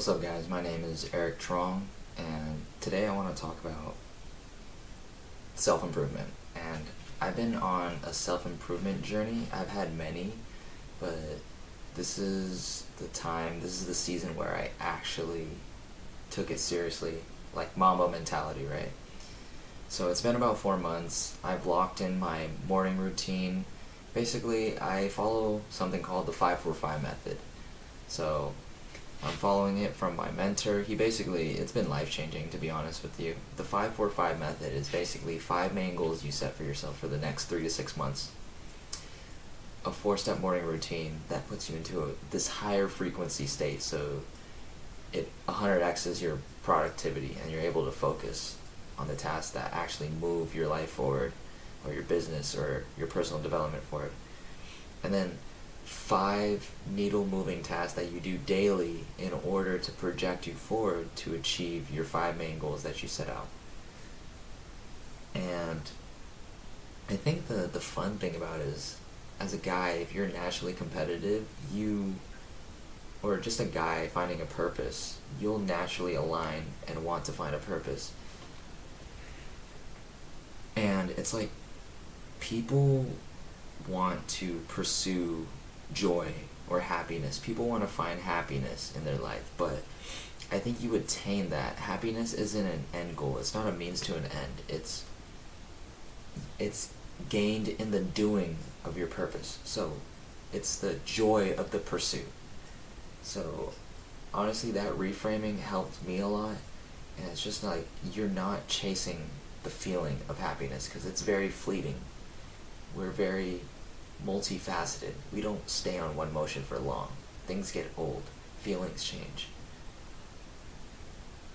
What's up, guys? My name is Eric Trong, and today I want to talk about self-improvement. And I've been on a self-improvement journey. I've had many, but this is the season where I actually took it seriously, like Mamba mentality, right? So it's been about 4 months. I've locked in my morning routine. Basically, I follow something called the 5-4-5 method. So I'm following it from my mentor. It's been life-changing, to be honest with you. The 5-4-5 method is basically 5 main goals you set for yourself for the next 3 to 6 months. A 4-step morning routine that puts you into this higher frequency state, so it 100x's your productivity and you're able to focus on the tasks that actually move your life forward, or your business, or your personal development forward. And then 5 needle moving tasks that you do daily in order to project you forward to achieve your 5 main goals that you set out. And I think the fun thing about it is, as a guy, if you're naturally competitive, or just a guy finding a purpose, you'll naturally align and want to find a purpose. And it's like, people want to pursue joy or happiness. People want to find happiness in their life, but I think you attain that. Happiness isn't an end goal. It's not a means to an end. It's gained in the doing of your purpose. So it's the joy of the pursuit. So honestly, that reframing helped me a lot. And it's just like, you're not chasing the feeling of happiness, because it's very fleeting. We're very multifaceted. We don't stay on one motion for long. Things get old. Feelings change.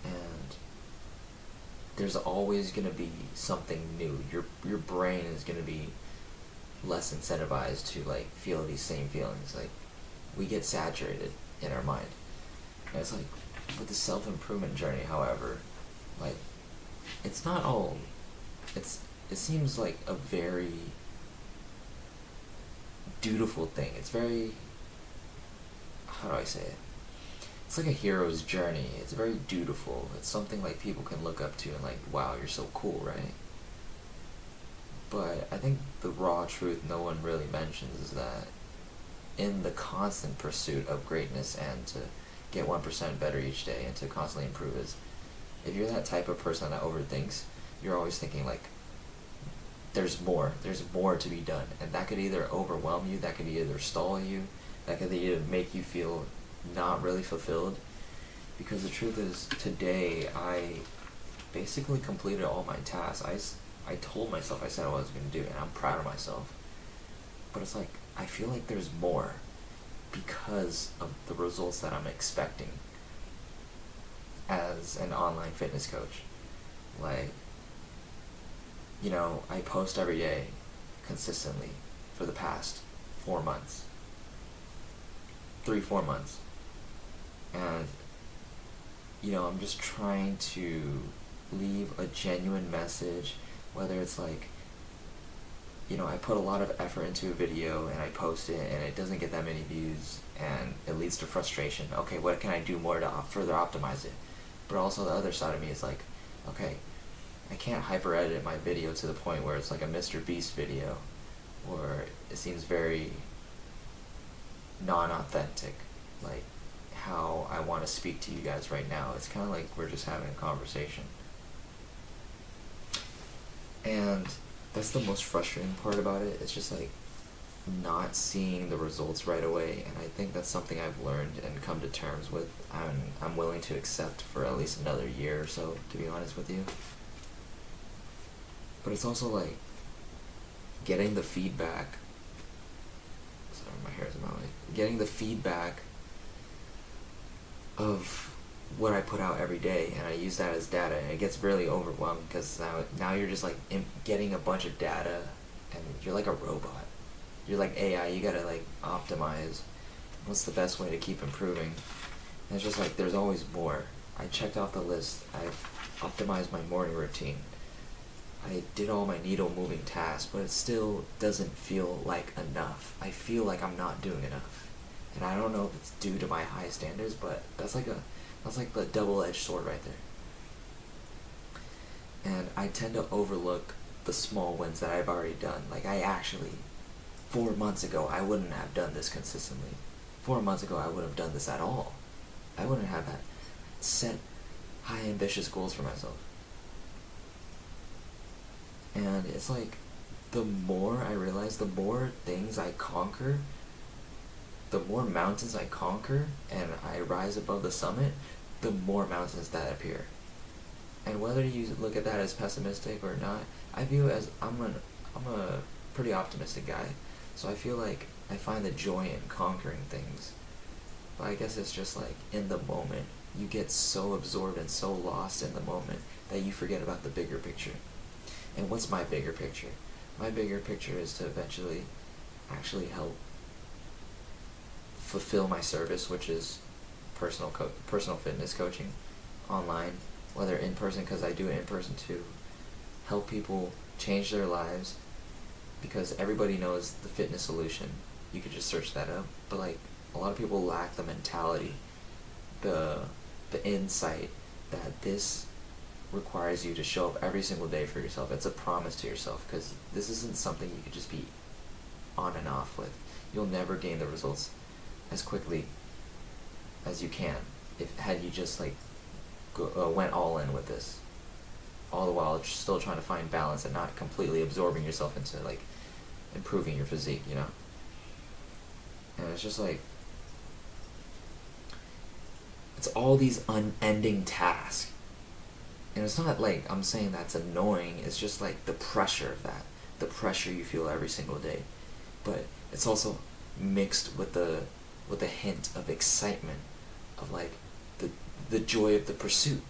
And there's always going to be something new. Your brain is going to be less incentivized to like feel these same feelings. Like, we get saturated in our mind. And it's like, with the self-improvement journey, however, like, it's not all, it seems like a very dutiful thing. It's very, how do I say it? It's like a hero's journey. It's very dutiful. It's something like people can look up to and like, wow, you're so cool, right? But I think the raw truth no one really mentions is that in the constant pursuit of greatness and to get 1% better each day and to constantly improve, is if you're that type of person that overthinks, you're always thinking like, there's more to be done. And that could either overwhelm you, that could either stall you, that could either make you feel not really fulfilled. Because the truth is, today I basically completed all my tasks. I told myself, I said what I was going to do, and I'm proud of myself. But it's like, I feel like there's more because of the results that I'm expecting as an online fitness coach. Like, I post every day consistently for the past 4 months. 3-4 months. And, I'm just trying to leave a genuine message, whether it's like, I put a lot of effort into a video and I post it and it doesn't get that many views and it leads to frustration. Okay, what can I do more to further optimize it? But also the other side of me is like, okay, I can't hyper edit my video to the point where it's like a Mr. Beast video, or it seems very non-authentic, like how I want to speak to you guys right now. It's kind of like we're just having a conversation. And that's the most frustrating part about it. It's just like not seeing the results right away, and I think that's something I've learned and come to terms with. I'm willing to accept for at least another year or so, to be honest with you. But it's also like getting the feedback. Sorry, my hair's in my way. Getting the feedback of what I put out every day, and I use that as data, and it gets really overwhelming because now you're just like getting a bunch of data, and you're like a robot. You're like AI. You gotta like optimize. What's the best way to keep improving? And it's just like, there's always more. I checked off the list. I've optimized my morning routine. I did all my needle moving tasks, but it still doesn't feel like enough. I feel like I'm not doing enough. And I don't know if it's due to my high standards, but that's That's like the double-edged sword right there. And I tend to overlook the small wins that I've already done. Like, I actually, 4 months ago, I wouldn't have done this consistently. 4 months ago, I wouldn't have done this at all. I wouldn't have had set high ambitious goals for myself. And it's like, the more I realize, the more things I conquer, the more mountains I conquer, and I rise above the summit, the more mountains that appear. And whether you look at that as pessimistic or not, I view it as I'm a pretty optimistic guy. So I feel like I find the joy in conquering things. But I guess it's just like, in the moment, you get so absorbed and so lost in the moment that you forget about the bigger picture. And what's my bigger picture? My bigger picture is to eventually actually help fulfill my service, which is personal fitness coaching online, whether in person, because I do it in person too. Help people change their lives, because everybody knows the fitness solution. You could just search that up. But like, a lot of people lack the mentality, the insight that this requires you to show up every single day for yourself. It's a promise to yourself, because this isn't something you could just be on and off with. You'll never gain the results as quickly as you can had you just like went all in with this, all the while still trying to find balance and not completely absorbing yourself into like improving your physique, you know. And it's just like, it's all these unending tasks. And it's not like I'm saying that's annoying, it's just like the pressure of that. The pressure you feel every single day. But it's also mixed with the hint of excitement, of like the joy of the pursuit.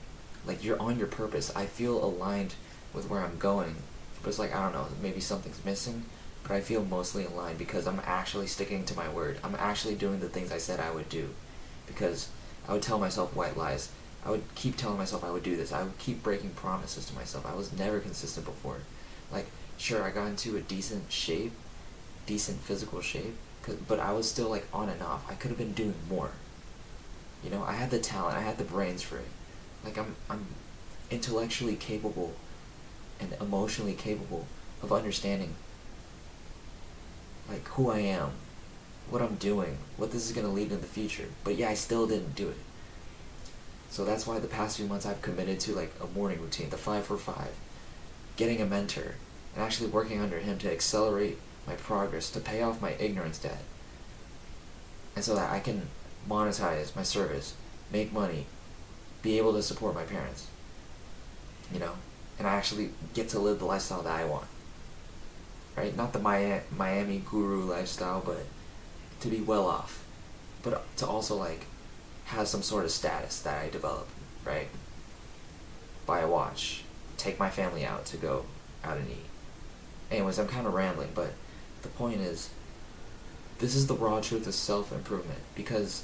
Like, you're on your purpose. I feel aligned with where I'm going. But it's like, I don't know, maybe something's missing, but I feel mostly aligned because I'm actually sticking to my word. I'm actually doing the things I said I would do. Because I would tell myself white lies. I would keep telling myself I would do this. I would keep breaking promises to myself. I was never consistent before. Like, sure, I got into a decent physical shape, but I was still like on and off. I could have been doing more. You know, I had the talent, I had the brains for it. Like, I'm intellectually capable and emotionally capable of understanding like who I am, what I'm doing, what this is going to lead in the future. But yeah, I still didn't do it. So that's why the past few months I've committed to like a morning routine, the 5-for-5, getting a mentor, and actually working under him to accelerate my progress, to pay off my ignorance debt, and so that I can monetize my service, make money, be able to support my parents, you know, and I actually get to live the lifestyle that I want, right? Not the Miami guru lifestyle, but to be well off, but to also like have some sort of status that I develop, right? Buy a watch, take my family out to go out and eat. Anyways, I'm kind of rambling, but the point is, this is the raw truth of self-improvement, because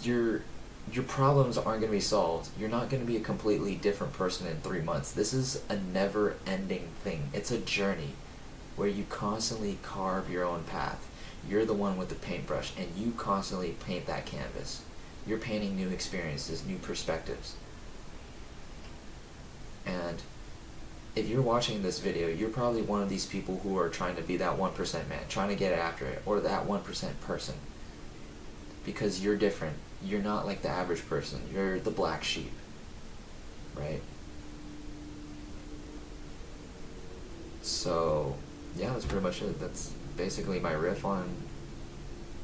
your problems aren't going to be solved. You're not going to be a completely different person in 3 months. This is a never-ending thing. It's a journey where you constantly carve your own path. You're the one with the paintbrush, and you constantly paint that canvas. You're painting new experiences, new perspectives. And if you're watching this video, you're probably one of these people who are trying to be that 1% man, trying to get after it, or that 1% person. Because you're different. You're not like the average person. You're the black sheep, right? So, yeah, that's pretty much it. That's basically my riff on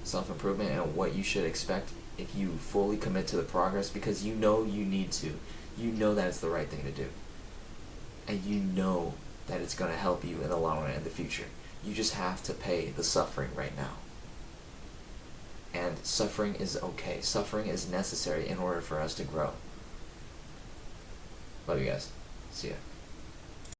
self-improvement and what you should expect if you fully commit to the progress, because you know you need to. You know that it's the right thing to do. And you know that it's going to help you in the long run in the future. You just have to pay the suffering right now. And suffering is okay. Suffering is necessary in order for us to grow. Love you guys. See ya.